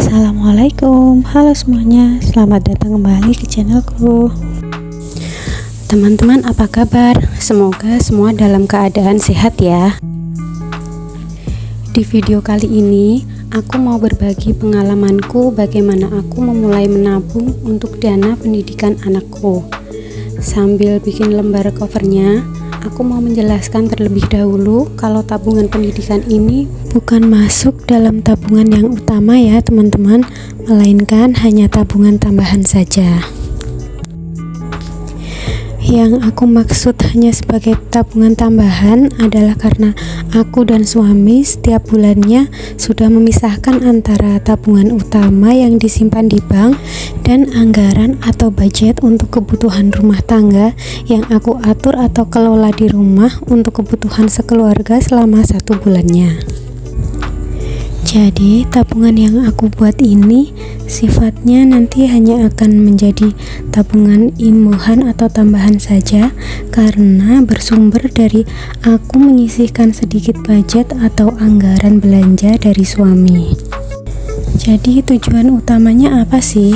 Assalamualaikum, halo semuanya, selamat datang kembali ke channelku. Teman-teman, apa kabar? Semoga semua dalam keadaan sehat ya. Di video kali ini aku mau berbagi pengalamanku bagaimana aku memulai menabung untuk dana pendidikan anakku. Sambil bikin lembar covernya, aku mau menjelaskan terlebih dahulu kalau tabungan pendidikan ini bukan masuk dalam tabungan yang utama ya teman-teman, melainkan hanya tabungan tambahan saja. Yang aku maksud hanya sebagai tabungan tambahan adalah karena aku dan suami setiap bulannya sudah memisahkan antara tabungan utama yang disimpan di bank dan anggaran atau budget untuk kebutuhan rumah tangga yang aku atur atau kelola di rumah untuk kebutuhan sekeluarga selama 1 bulannya. Jadi tabungan yang aku buat ini sifatnya nanti hanya akan menjadi tabungan imbuhan atau tambahan saja, karena bersumber dari aku menyisihkan sedikit budget atau anggaran belanja dari suami. Jadi tujuan utamanya apa sih?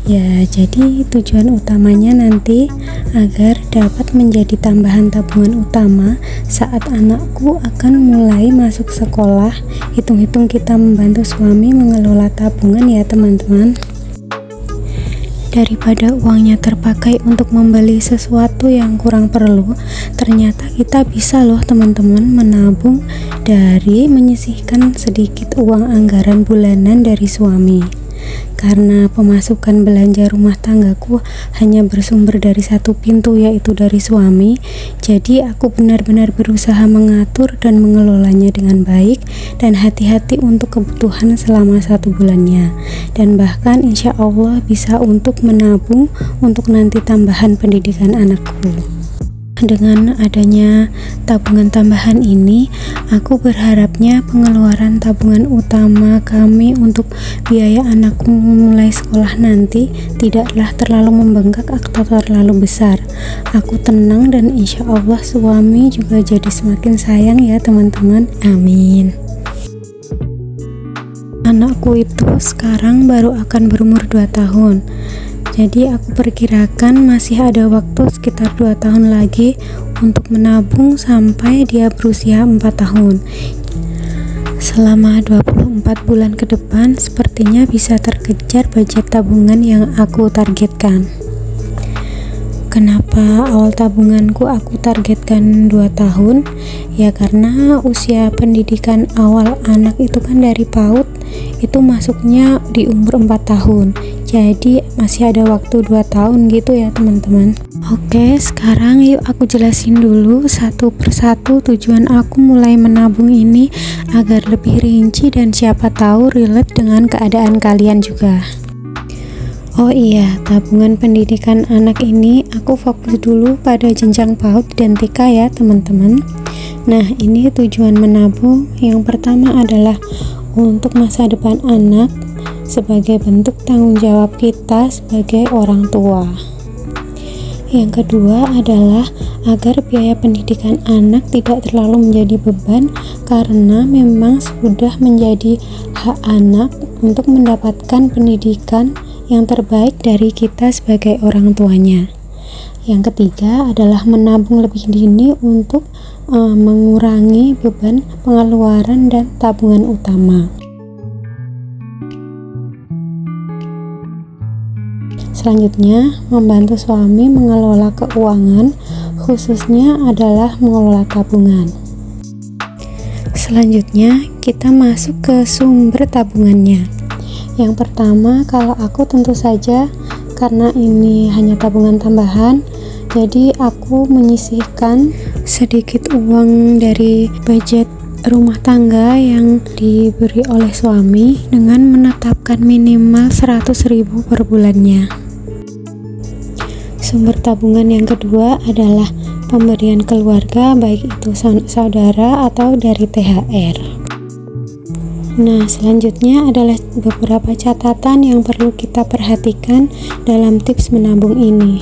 Ya, jadi tujuan utamanya nanti agar dapat menjadi tambahan tabungan utama saat anakku akan mulai masuk sekolah. Hitung-hitung kita membantu suami mengelola tabungan ya teman-teman. Daripada uangnya terpakai untuk membeli sesuatu yang kurang perlu, ternyata kita bisa loh teman-teman menabung dari menyisihkan sedikit uang anggaran bulanan dari suami. Karena pemasukan belanja rumah tanggaku hanya bersumber dari satu pintu, yaitu dari suami, jadi aku benar-benar berusaha mengatur dan mengelolanya dengan baik dan hati-hati untuk kebutuhan selama 1 bulannya, dan bahkan insya Allah bisa untuk menabung untuk nanti tambahan pendidikan anakku. Dengan adanya tabungan tambahan ini, aku berharapnya pengeluaran tabungan utama kami untuk biaya anakku memulai sekolah nanti tidaklah terlalu membengkak atau terlalu besar. Aku tenang dan insya Allah suami juga jadi semakin sayang ya teman-teman. Amin. Anakku itu sekarang baru akan berumur 2 tahun. Jadi aku perkirakan masih ada waktu sekitar 2 tahun lagi untuk menabung sampai dia berusia 4 tahun. Selama 24 bulan ke depan sepertinya bisa terkejar budget tabungan yang aku targetkan. Kenapa awal tabunganku aku targetkan 2 tahun? Ya karena usia pendidikan awal anak itu kan dari PAUD itu masuknya di umur 4 tahun. Jadi masih ada waktu 2 tahun gitu ya teman-teman. Oke, sekarang yuk aku jelasin dulu satu persatu tujuan aku mulai menabung ini agar lebih rinci dan siapa tahu relate dengan keadaan kalian juga. Oh iya, tabungan pendidikan anak ini aku fokus dulu pada jenjang PAUD dan TK ya teman-teman. Nah, ini tujuan menabung. Yang pertama adalah untuk masa depan anak sebagai bentuk tanggung jawab kita sebagai orang tua. Yang kedua adalah agar biaya pendidikan anak tidak terlalu menjadi beban, karena memang sudah menjadi hak anak untuk mendapatkan pendidikan yang terbaik dari kita sebagai orang tuanya. Yang ketiga adalah menabung lebih dini untuk mengurangi beban pengeluaran dan tabungan utama. Selanjutnya, membantu suami mengelola keuangan, khususnya adalah mengelola tabungan. Selanjutnya, kita masuk ke sumber tabungannya. Yang pertama, kalau aku tentu saja karena ini hanya tabungan tambahan, jadi aku menyisihkan sedikit uang dari budget rumah tangga yang diberi oleh suami dengan menetapkan minimal 100.000 per bulannya. Sumber tabungan yang kedua adalah pemberian keluarga, baik itu saudara atau dari THR. Nah, selanjutnya adalah beberapa catatan yang perlu kita perhatikan dalam tips menabung ini.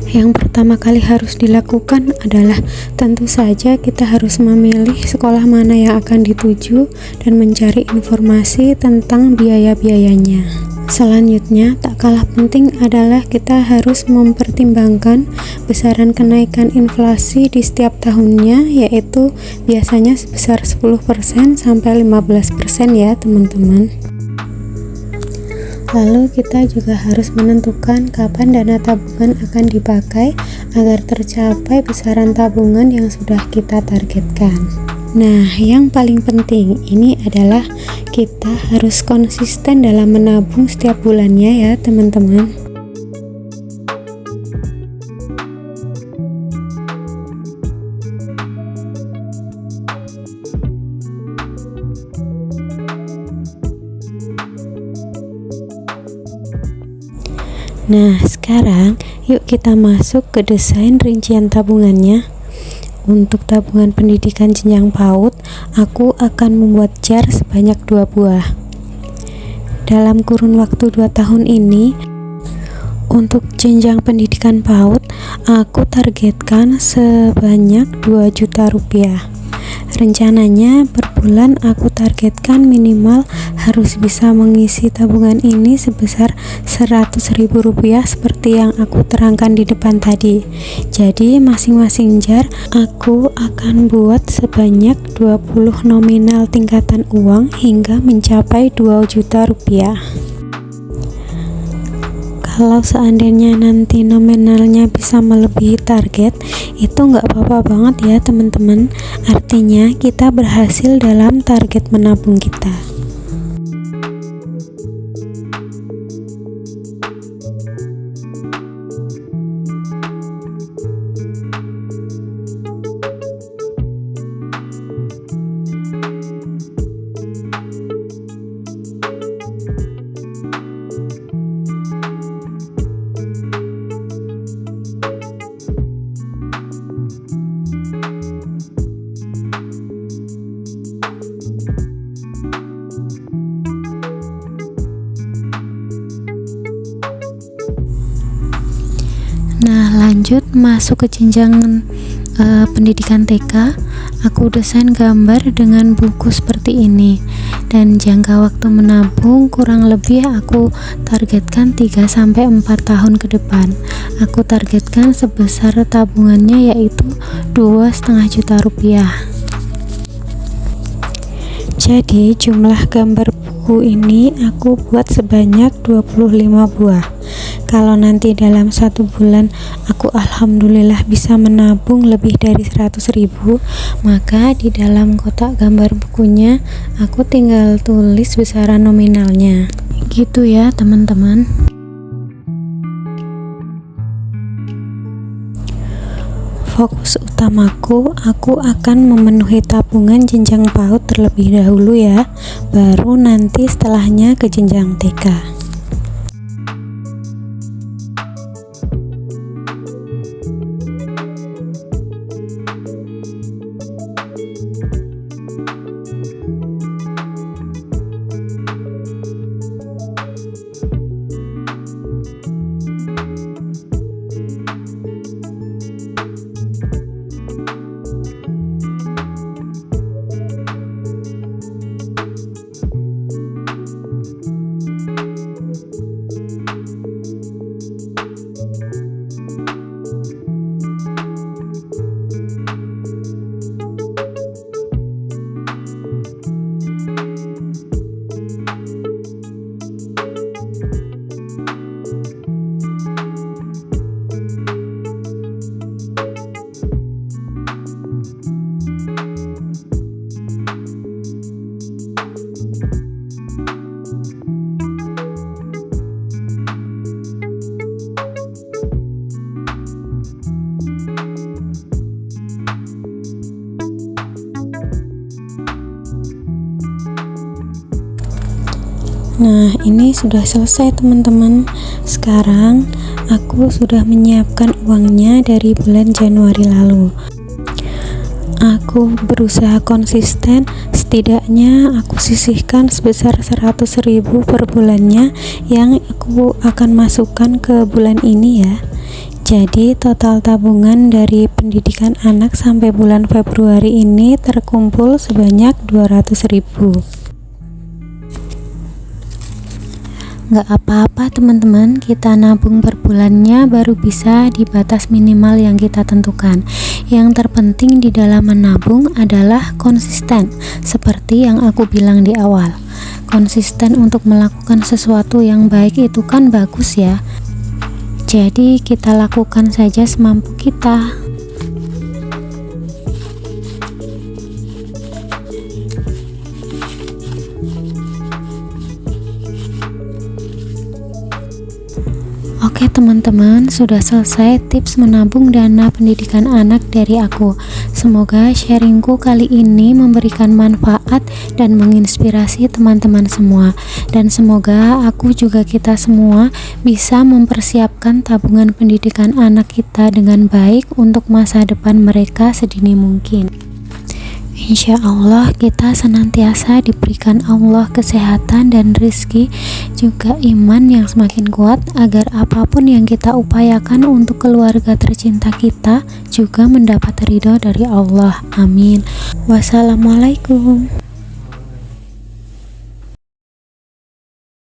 Yang pertama kali harus dilakukan adalah tentu saja kita harus memilih sekolah mana yang akan dituju dan mencari informasi tentang biaya-biayanya. Selanjutnya, tak kalah penting adalah kita harus mempertimbangkan besaran kenaikan inflasi di setiap tahunnya, yaitu biasanya sebesar 10% sampai 15% ya teman-teman. Lalu kita juga harus menentukan kapan dana tabungan akan dipakai agar tercapai besaran tabungan yang sudah kita targetkan. Nah, yang paling penting ini adalah kita harus konsisten dalam menabung setiap bulannya ya teman-teman. Nah, sekarang yuk kita masuk ke desain rincian tabungannya. Untuk tabungan pendidikan jenjang PAUD, aku akan membuat jar sebanyak 2 buah. Dalam kurun waktu 2 tahun ini, untuk jenjang pendidikan PAUD, aku targetkan sebanyak 2 juta rupiah. Rencananya per bulan aku targetkan minimal harus bisa mengisi tabungan ini sebesar 100.000 rupiah seperti yang aku terangkan di depan tadi. Jadi masing-masing jar aku akan buat sebanyak 20 nominal tingkatan uang hingga mencapai 2 juta rupiah. Kalau seandainya nanti nominalnya bisa melebihi target, itu nggak apa-apa banget ya teman-teman. Artinya kita berhasil dalam target menabung kita. Nah, lanjut masuk ke jenjang pendidikan TK. Aku desain gambar dengan buku seperti ini, dan jangka waktu menabung kurang lebih aku targetkan 3-4 tahun ke depan. Aku targetkan sebesar tabungannya yaitu 2,5 juta rupiah. Jadi jumlah gambar buku ini aku buat sebanyak 25 buah. Kalau nanti dalam 1 bulan aku alhamdulillah bisa menabung lebih dari 100.000, maka di dalam kotak gambar bukunya aku tinggal tulis besaran nominalnya. Gitu ya teman-teman. Fokus utamaku, aku akan memenuhi tabungan jenjang PAUD terlebih dahulu ya, baru nanti setelahnya ke jenjang TK. Nah, ini sudah selesai teman-teman. Sekarang aku sudah menyiapkan uangnya dari bulan Januari lalu. Aku berusaha konsisten, setidaknya aku sisihkan sebesar 100.000 per bulannya yang aku akan masukkan ke bulan ini ya. Jadi total tabungan dari pendidikan anak sampai bulan Februari ini terkumpul sebanyak 200.000. Nggak apa-apa teman-teman, kita nabung per bulannya baru bisa di batas minimal yang kita tentukan. Yang terpenting di dalam menabung adalah konsisten, seperti yang aku bilang di awal. Konsisten untuk melakukan sesuatu yang baik itu kan bagus ya. Jadi kita lakukan saja semampu kita. Oke teman-teman, sudah selesai tips menabung dana pendidikan anak dari aku. Semoga sharingku kali ini memberikan manfaat dan menginspirasi teman-teman semua. Dan semoga aku juga kita semua bisa mempersiapkan tabungan pendidikan anak kita dengan baik untuk masa depan mereka sedini mungkin. Insya Allah kita senantiasa diberikan Allah kesehatan dan rezeki, juga iman yang semakin kuat, agar apapun yang kita upayakan untuk keluarga tercinta kita juga mendapat ridho dari Allah. Amin. Wassalamualaikum.